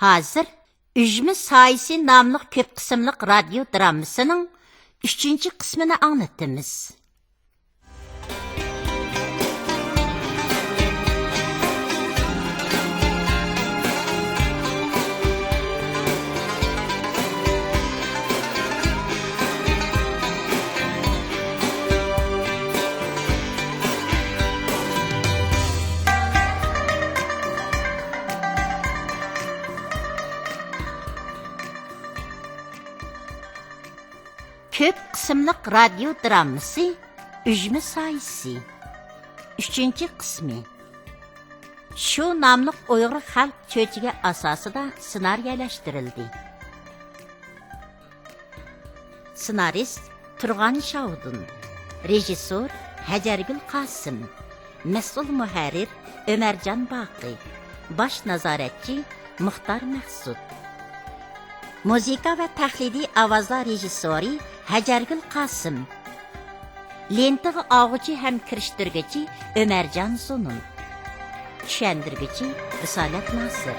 Hazır Üjmi Sayisi namlıq köp qismliq radyo dramasının 3-cü qismini anlatımız. Köp qismliq radyo draması Üjmi Sayisi 3-cü qismi. Şu namlıq Uyghur xalq çöçüge asasıda senariyələşdirildi. Senarist Turg'an Shavdun, rejissor Hajargul Qasim, mas'ul muharrir Ömercan Baqi, baş nazoratchi Muxtar Mahsud. Muzika va tahliliy ovozlar rejissori Hajargul Qasim. Lentaga og'uchi ham kirishtirgichi Ömercan Sunun. Tushundirgichi Risolat Nasir.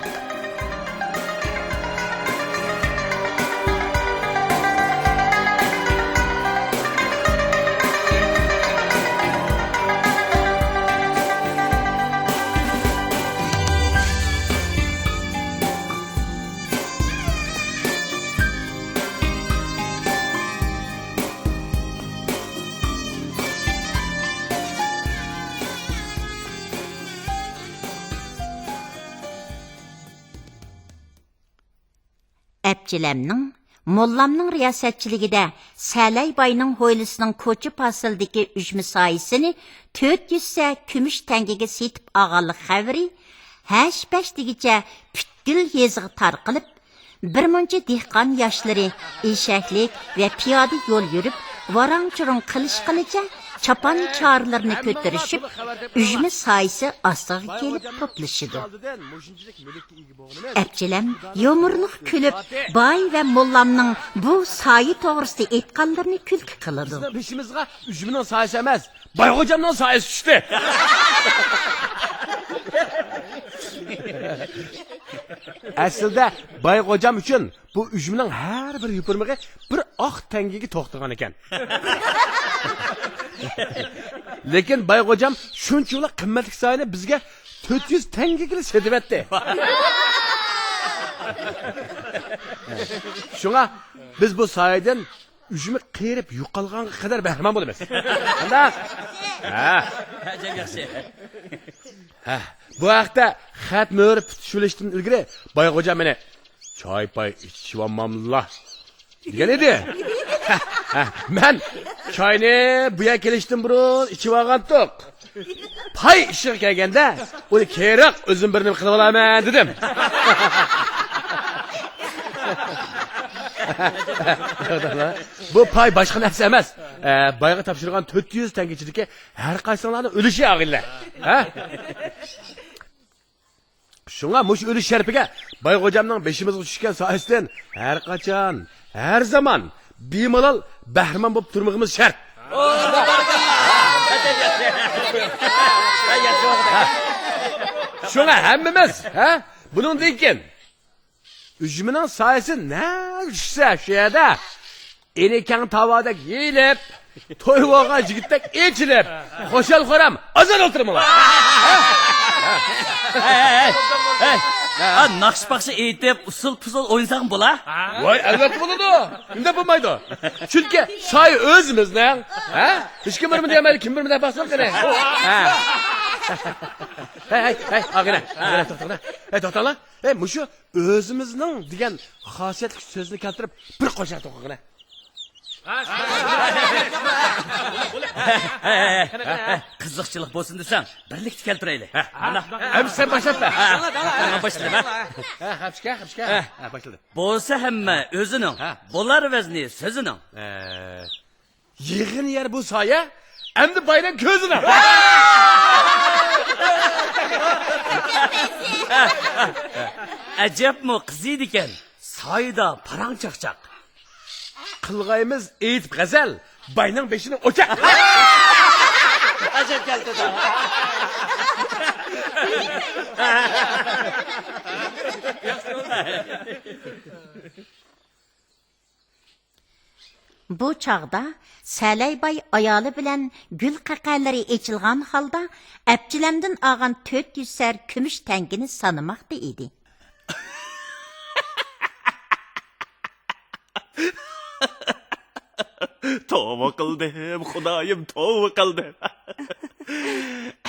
Әпчілемнің, mollamның riyasatchiligida Salay boyning hovlisining ko'cha pasildagi Üjmi Sayisini 400 kumush tangaga setib olganlik xabari hash-pash degicha Pitgul yeziga tarqalib, bir muncha dehqon yoshlari eshaklik va piyoda yo'l yurib, varang-churung qilish-qilicha chapan chorlarini ko'tarishib, Üjmi Sayisi ostiga kelib to'plashidi. Әпчілем yomurliq kulib, boy va mollamning bu sayi to'g'risida aytganlarini kulki qiladi. Peşimizga Üjmining sayisi emas, Bayxo'jamning sayisi tushdi. Aslida Bayxo'jam uchun bu Üjmining har bir yupurmig'i bir oq tangaga to'xtagan ekan. Lekin Bayxo'jam shunchalik qimmatli sayini bizga 400 tangaga setibatdi. Şuna biz bu sayeden Üjmi qiyirib yo'qolganga qadar bahramon bo'lamiz. Qanday? Bu vaqtda xat mo'ri tutishilishdan ilgari Bayxo'jam meni choy pay ichib olmamlar degan edi. Men choyni bu yerga kelishdan burun ichib olgandik. Pay ishiga kelganda uni kerak o'zim bir nima qilib olaman dedim. Bu pay boshqa narsa emas. Bayga topshirgan 400 tangachilikka har qaysilarning o'lishi og'illa. Shunga mush o'lish sharpiga Bayxo'jamning beshimizga tushgan soyasidan har qachon, har zaman bemalol bahramon bo'lib turmog'imiz shart. Shunga hammamiz, buningdan keyin Üjmining sayisi ne tushsa shu yerda enekan tavoda yeyilib, to'yib olgan yigitdek echilib, xo'shal-xo'ram azon o'tirmalar. Naqshbaqshi aytib, usul-pusul o'ynasak bo'la? Voy, albatta bo'ladi. Unda bo'lmaydi. Chunki soy o'zimizning, hech kim birmi demaydi, kim birmi deb bosib qani. Hey, ag'ina, to'xtanglar. To'xtanglar. Mushu o'zimizning degan xosiyatli so'zni keltirib bir qo'shaq to'qigina. Qiziqchilik bo'lsin desam, birlikni keltiraylik. Ham sen boshlatma. Men boshlayman. Hapishga. Boshladim. Bo'lsa hamma o'zining, bo'lar vazni so'zining. Yig'in yer bu soya, endi bayram ko'zini. Ajabmi qiziydi ekan. Soyda parang chaqchaq. Qilg'aymiz aytib g'azal, bayning beshini o'chaq. Ajab keldi. Bu çağda Sələybay ayoli bilan gül qaqalari echilgan holda Abjilamdan olgan 400 sar kumush tangini sanamoqda edi. Tövbe qildim, Xudoyim, tövbe qildim.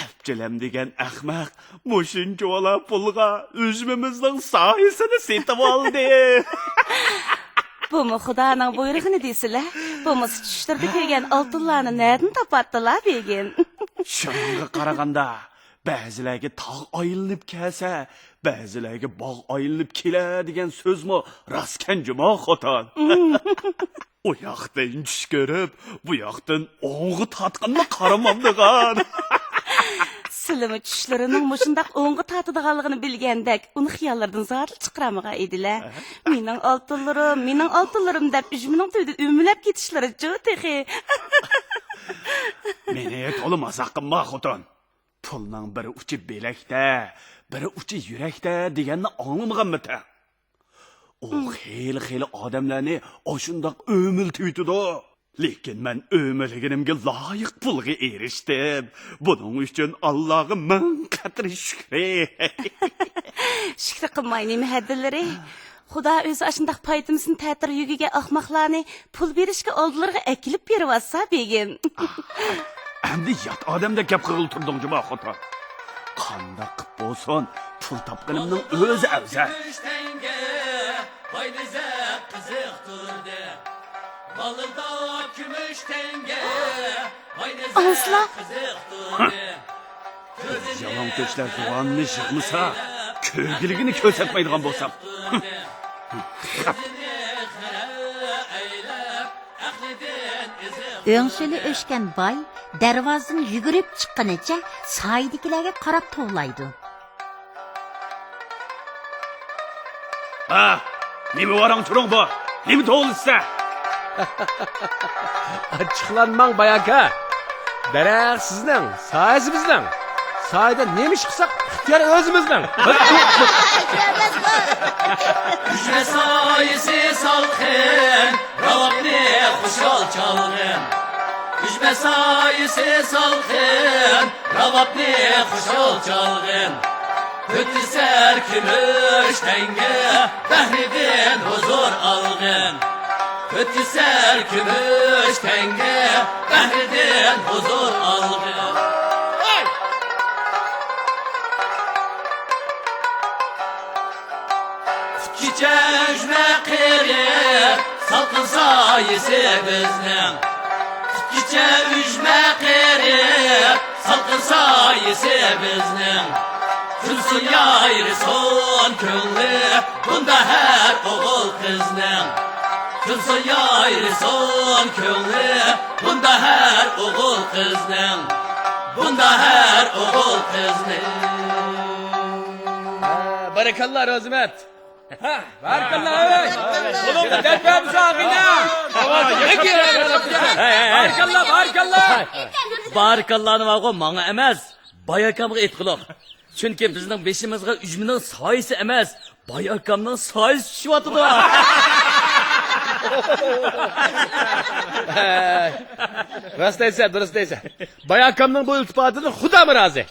Abjilam degan ahmaq mushuncha ola pulga o'zimizning soyasini setib oldi. Bu mu Xudoning buyrug'ini deysizlar? Bu mu tushtirdi kelgan oltinlarni nerdan topatdilar begin? Shunga qaraganda ba'zilarga tog' oyilib kelsa, ba'zilarga bog' oyilib kelar degan so'zmi rostkan juma xotin. O yoqdan tush ko'rib, bu yoqdan o'ng'i tatqanni qaramamdigan. Silimi tushlarining mushundaq o'ng'i tatadiganligini bilgandek, uni xiyollardan zor chiqaramagan edilar. Mening oltinlarim deb ujmining to'yida o'milab ketishlari jo'tehi. Meni to'la mazoq qilma xotin. Pulning biri uchi belakda, biri uchi yurakda deganni anglamaganmidi? O xeyli odamlarni oshundoq o'miltiydi. Lekin men o'milganimga loyiq pulga erishdim. Buning uchun Allohga ming qatr shukr. Shukr qilmayning haddilari. Xudo o'zi ashundaq paytimizning ta'tir yugiga ahmoqlarni pul berishga oldilariga akilib beribsa begim. Endi yot odamda gap qilib turding juma xotin. Qanday qilib bo'lsin, pul topganimning o'zi afzal. Haydize kızık durdu. Balıda gümüş tenge. Haydize Asla. kızık durdu. Yalan köşler duanını yıkmasa, köylülüğünü kösetmeydiğen bolsam. Öңsülü o'shgan boy darvozadan yugurib chiqqanicha soydagilarga qarab to'g'laydi. Ha, nima varang turing bu? Nima to'g'lisa? Açıqlanmang bayaka. Daraxt sizning, soyasi bizning. Soyda nima ish qilsak, ixtiyor o'zimizning. Düşme sayısı salkın. Ravabni kuşal çalgın. Düşme sayısı salkın. Ravabni kuşal çalgın. Kötü ser gümüş tenge. Behriden huzur algın. Kötü ser gümüş tenge. Behriden huzur algın. Çiçeğme kırıp salkın sayısı bizden. Çiçeğme kırıp salkın sayısı bizden. Külsün yayrı son könlü bunda her oğul kızdan. Külsün yayrı son könlü bunda her oğul kızdan. Bunda her oğul kızdan. Barakallah Rozimet. Barakallah. Oğlum depem sağına. Barakallah. Barakallah nima manga emas, bayakamga aytqiloq. Chunki bizning beshimizga ujmining soyisi emas, bayakamning soyisi tushyotdi. Durust deysan. Bayakamning bu iltifotidan Xudo rozi.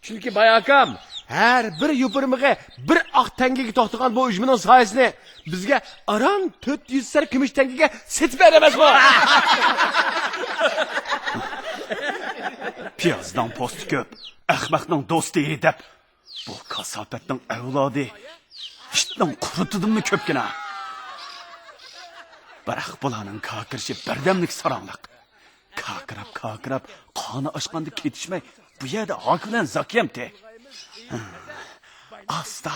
Chunki bayakam har bir yupurimiga bir oq tangaga to'xtagan bu ujmining soyasini bizga aram 400 sar kumush tangaga setib beramiz bu. Piyozdan post ko'p, ahmoqning do'sti deb. Bu kasofatning avlodi ishdan quritdimmi ko'pgina. Biroq bularning kakirshi birdamlik saronliq. Kakirab, qoni oshqanda ketishmay, bu yerda hok bilan zakiyamti. Asta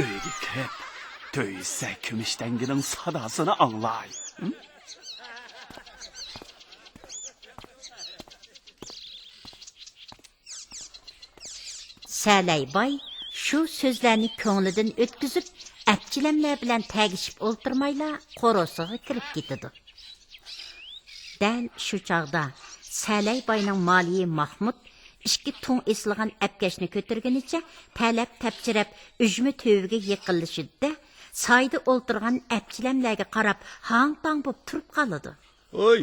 uyga kirib, to'ysa kumush tangining sadosini anglay. Sələybay shu so'zlarni ko'nglidan o'tkazib, Abjilamlar bilan tagishib o'ltirmayla qorosiga kirib ketdi. Dal shu chog'da Sələybayning moliyi Mahmud ikki tun esilgan apkashni ko'targanicha talab tapchirab ujmi töviga yiqilishida sayda o'ltirgan apchilamlarga qarab hang tang bo'lib turib qoladi. Oy.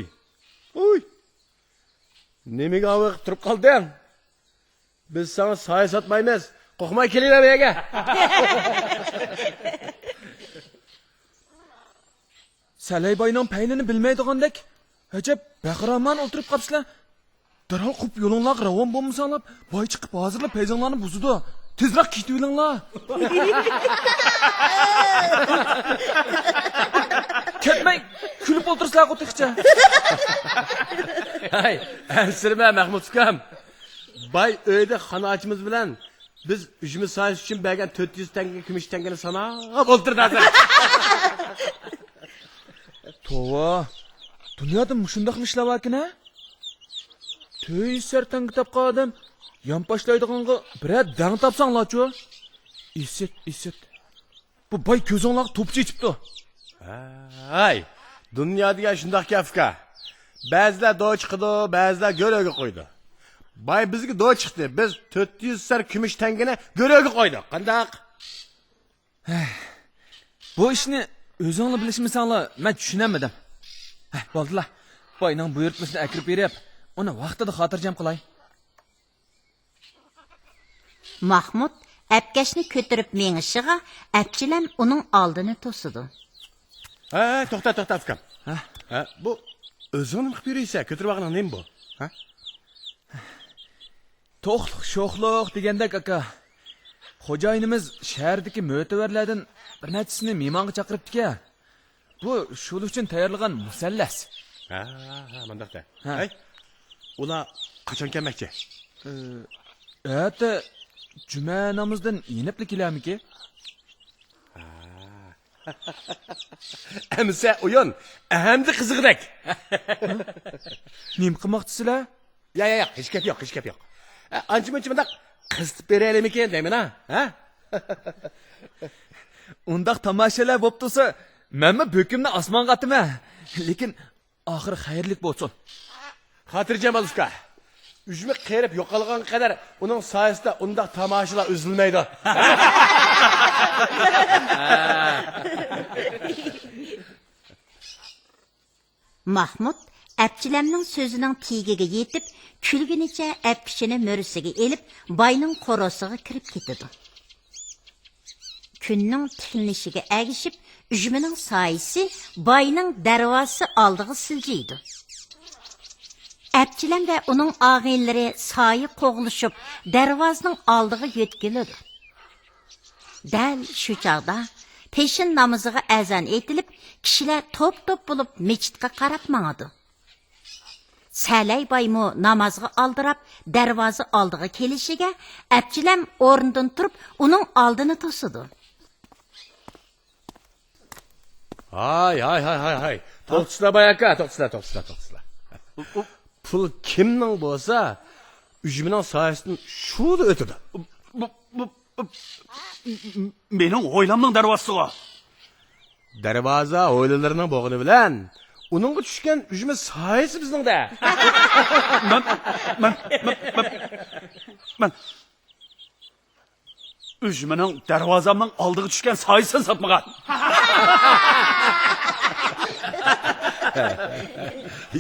Nimaga avaq turib qolding? Biz sana soya sotmaymiz. Qo'rqmay kelinglar bu yerga. Salaybayning paylini bilmaydigandek, ajab baqiraman o'tirib qapsizlar. Darhol qop yo'linglar ravon bo'lmasanlar, boy chiqib hozirlar payzonlarni buzdi. Tezroq ketib olinglar. Ketmang, kulib o'tirsizlar qo'tiqcha. Hay, ansirma Mahmud ukam. Bay uyda xonachimiz bilan biz ujmi soyasi uchun bergan 400 tanga kumush tangani sanab o'ltirdi. Tova. Dunyoda mushundaq ishlar vakina? To'y sertan kitobga odam yonpashlaydiganga biror dang topsanglarchu. Isit. Bu boy ko'zinglar to'pchi ichibdi. Hay, dunyoda shundoq gapka. Ba'zilar do'y chiqdi, ba'zilar go'ro'ga qo'ydi. Bay bizga do'y chiqdi. Biz 400 sar kumush tangani go'ro'ga qo'ydik. Qandaq? Bu ishni o'zinglar bilishmasanglar, men tushunamadim. Bo'ldilar. Boyning buyurtmasini akirib berib, uni vaqtida xotirjam qilay. Mahmud apkashni ko'tarib mengishiga apchilam uning oldini to'sidi. To'xta ukam. Bu o'zingni qilib yuraysa, ko'tarib olgan nima bu? To'qliq sho'xliq degandek aka. Xo'jayinimiz shahardagi mo'tavarlardan bir nechasini mehmonga chaqiribdi-ku. Bu shul uchun tayyorlagan musallas. Mandaqda. Hay. Ular qachon kelmoqchi? Ata juma namozdan yenibli kelamiki? Amsa uyon, ahamdi qiziqdak. Nim qilmoqchisizlar? Ya, hech gap yo'q. Ancha-muncha bundaq qizib beraylikmi deyman, ha? Undaq tomoshalar bo'p tursa, menmi bo'kimni osmonga ataman. Lekin oxir xayrlik bo'lsin. Xotirjam bo'l uka. Ujmi qerib yo'qolgan qadar uning soyasida undaq tomoshalar uzilmaydi. Mahmud apchilamning so'zining tegiga yetib, kulgunicha apkishini mo'risiga elib, bayning qorosiga kirib ketdi. Kunning tikilishiga agishib, ujmining soyisi bayning darvozasi oldiga siljiydi. Apchilam va uning og'inlari soyi qo'g'lishib, darvozaning oldiga yetkiladi. Dal shu chog'da peshin namoziga azon etilib, kishilar to'p-to'p bo'lib masjidga qarab mangadi. Salay baymu namozga oldirab, darvoza oldiga kelishiga, apchilam o'rnidan turib, uning oldini to'sidi. Hay. To'xtasizlar bayaka, to'xtasizlar. Pul kimning bo'lsa, ujmining soyasidan shuni o'tadi. Mening o'ylamning darvozasiga. Darvoza o'yinlarining bo'g'ini bilan uningga tushgan ujmi soyasi bizningda. Men ujmining darvozamning oldiga tushgan soyasini sotmagan.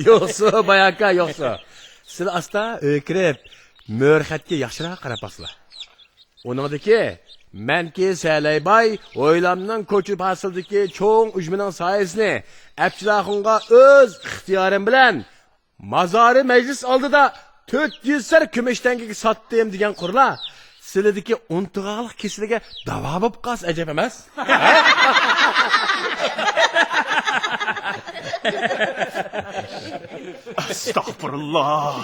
Yo'qsa bayaka, yo'qsa. Siz asta o'kirib, mo'rxatga yaxshiroq qarab baqsizlar. Uningdagi menki Salaybay o'ylamning ko'chib hasildagi cho'ng ujmining soyasini apchilaxonga o'z ixtiyorim bilan mazori majlis oldida 400 sar kumush tangaga sotdim degan qurlar sizlardagi untug'aliq kesiliga davo bo'lib qolsa ajab emas. Astagfirullah.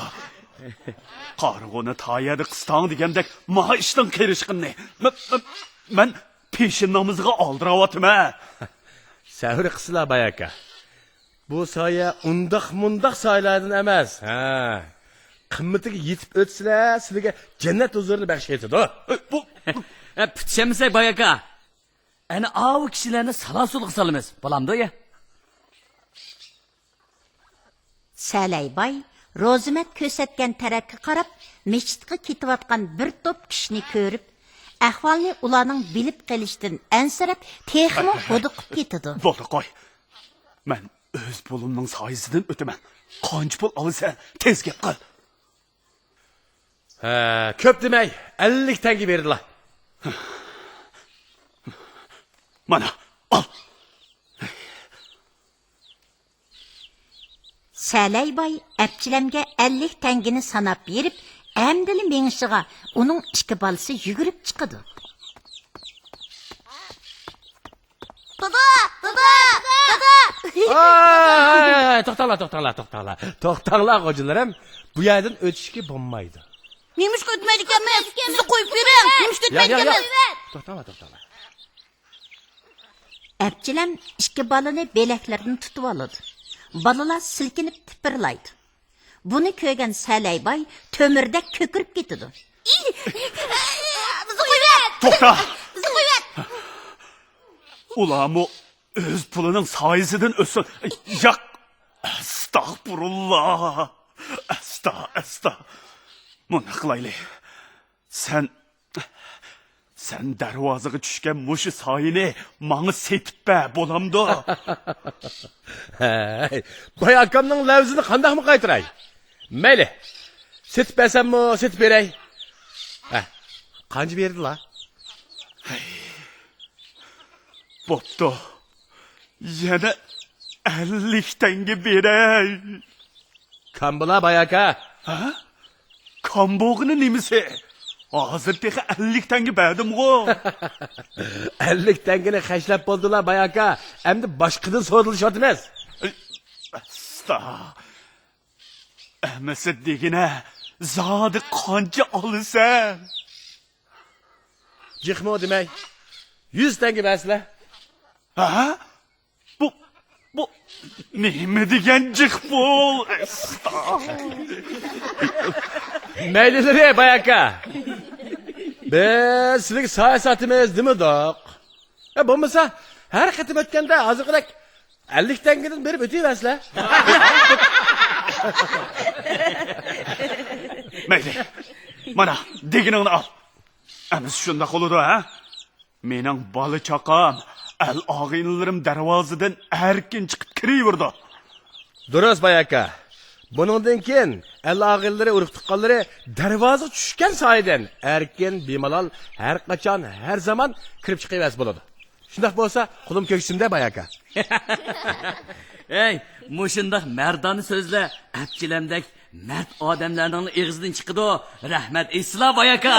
Qarg'uni tayadi qistong degandek ma ishdan kelishqinni. Men peshin namozga oldiryapman. Savr qislar bayaka. Bu soya undaq soyalardan emas. Qimmatiga yetib o'tsizlar, sizlarga jannat huzurini baxsh etadi. Bu Pitchamisak bayaka. Ana avu kishilarni salasul qilamiz. Bo'lamdi-ya. Salaybay Rozimat ko'rsatgan tarafga qarab, mechitga ketayotgan bir to'p kishini ko'rib, ahvolni ularning bilib qolishdan ansirab, texmo huduqib ketadi. Bo'ldi, qo'y. Men o'z pulimning soyisidan o'taman. Qancha pul olasan, tez gap qil. Ko'p demay, 50 tanga berdilar. Mana, al. Sələybay əpçiləmgə 50 təngini sanab verib, əmdili menişiga onun iki balası yugurib çıxıdı. Baba! Baba! Baba! To'xtanglar, qo'jilarim. Bu yerdan o'tishga bo'lmaydi. Neymiş kötmedik emez? Sizi koyup verin. Neymiş kötmedik emez? To'xtanglar. Əpçiləm iki balını beləklərdən tutub aldı. Balalar silkinib tipirlaydı. Bunu ko'rgan Sələybay tömürdək kökürüb ketidi. Bizi koyuver! To'xta! Bizi koyuver! Ulan o öz pulunun sayısından ötsün. Yak! Estağfurullah! Estağ. Bunu qılaylı. Sen darvozaga tushgan mushi soyini manga setib be bo'lamdi. Boy akamning lavzini qandaqmi qaytiray? Mayli. Setib bersammi, setib beray. Qancha berdilar? Bo'pti. Yana 50 tanga beray. Kambula boy aka. Kambog'ini nimasi? Hozir texa 50 tanga berdim-ku. 50 tangani xashlab bo'ldilar boy aka. Endi boshqadan so'ralishot emas. Amasi degina zodi qancha olasan? Jixmo demay. 100 tanga bersizlar. Bu nima degan jiq pul? Maylilar boy aka. Biz sizga siyosatimiz dimidoq. Bo'lmasa, har qatim o'tganda hozirgidek 50 tangadan berib o'tayversizlar. Mayli. Mana deginingni ol. Amiz shunda qoladi, ha? Mening bola chaqam, al og'inlarim darvozadan erkin chiqib kiraverdi. Durust boy aka. Buningdan keyin al-og'illari urug' tuqqanlari darvoza tushgan soydan erkin bemalol har qachon har zamon kirib chiqaversa bo'ladi. Shunday bo'lsa, qulim ko'ksimda boy aka. Ey, mushundaq mardona so'zlar apchilamdak mard odamlarning og'zidan chiqadi. Rahmat islo boy aka.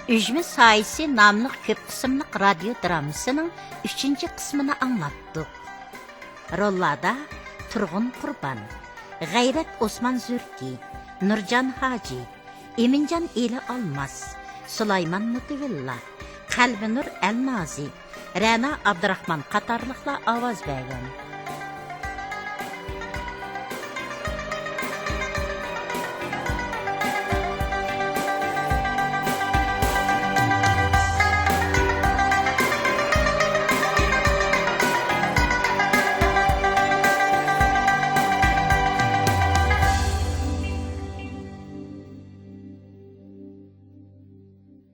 Ücme sayısı namlıq köp kısımlıq radyo dramasının 3. kısmını anlattık. Rollada Turğun Qurban, Gayret Osman Zürki, Nurcan Hacı, Emincan Eli Almaz, Sulayman Mutivilla, Qalbinur Elmazi, Rana Abdurrahman qatarlıqla avaz bergan.